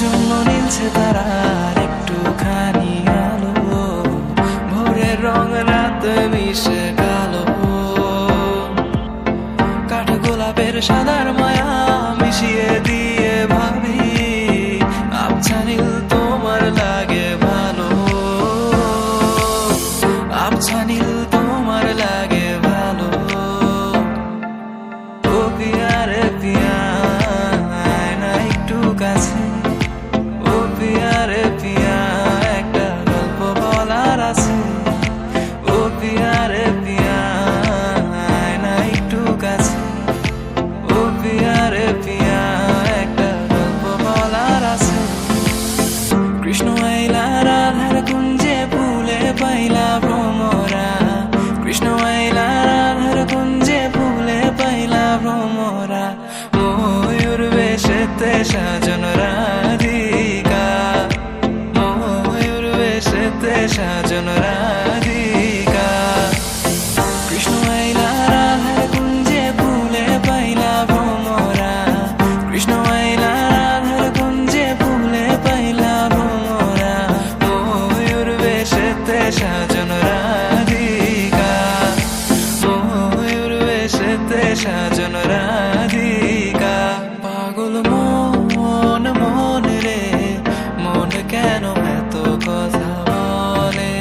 জন্য নীলছে তারার একটুখানি আলো, ভোরের রং রাত মিশে কালো, কাঠ গোলাপের সাদার মায়া মিশিয়ে দিয়ে ভাবি আবছা নীল তোমার লাগে ভালো, আবছা নীল তোমার লাগে ভালো। ও পিয়া রে পিয়া আয় না একটু কাছে, ও পিয়া রে পিয়া একটা গল্প বলার আছে, ও পিয়া রে পিয়া আয় না একটু কাছে, ও পিয়া রে পিয়া একটা গল্প বলার আছে। কৃষ্ণ আইলা রাধার কুঞ্জে ফুলে পাইলা ভ্রমরা, কৃষ্ণ আইলা রাধার কুঞ্জে ফুলে পাইলা ভ্রমরা, ময়ূর বেশেতে সাজন রাধিকা, ময়ূর বেশেতে সাজন রাধিকা। কৃষ্ণ আইলা রাধার কুঞ্জে ফুলে পাইলা ভ্রমরা, কৃষ্ণ আইলা রাধার কুঞ্জে ফুলে পাইলা ভ্রমরা, ময়ূর বেশেতে সাজন রাধিকা, ময়ূর বেশেতে সাজন রাধিকা। পাগল মন মন রে মন কেন এত কথা বলে,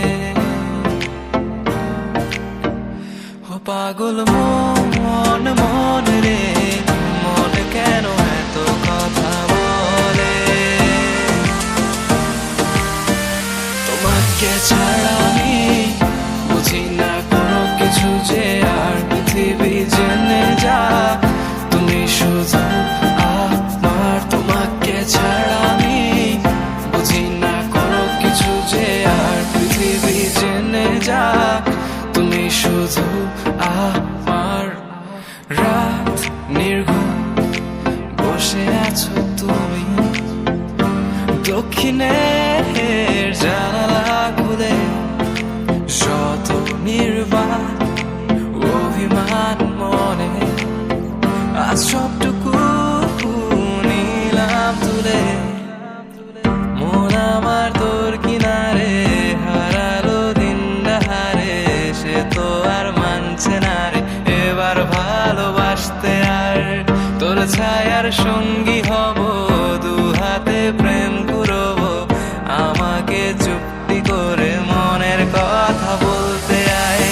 ও পাগল মন মন রে মন কেন এত কথা বলে। তোমাকে ছাড়া আমি বুঝি না কোনো কিছু যে আর পৃথিবী জেনে যা, তুমি শুধু আমার। তোমাকে ছাড়া আমি বুঝি না কোনো কিছু যে আর পৃথিবী জেনে যা, তুমি শুধু আমার। রাত নির্ঘুম বসে আছো তুমি দক্ষিণের জানালা খুলে, শত নির্বাণ অভিমান মনে আজ সবটুকু নিলাম তুলে। মন আমার তোর কিনারে হারালো দিন হারে, সে তো আর মানছে না রে এবার ভালোবাসতে আর। তোর ছায়ার সঙ্গী হব, দু হাতে প্রেম করব, আমাকে চুপটি করে মনের কথা বলতে আয়।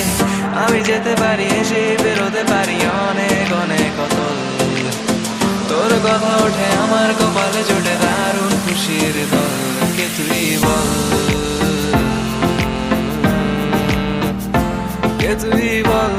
আমি যেতে পারি এসে বেরোতে পারি অনেক অনেক অতল, তোর কথা ওঠে আমার কপালে জোটে দারুণ খুশির দল। কে তুই বল, কে তুই বল।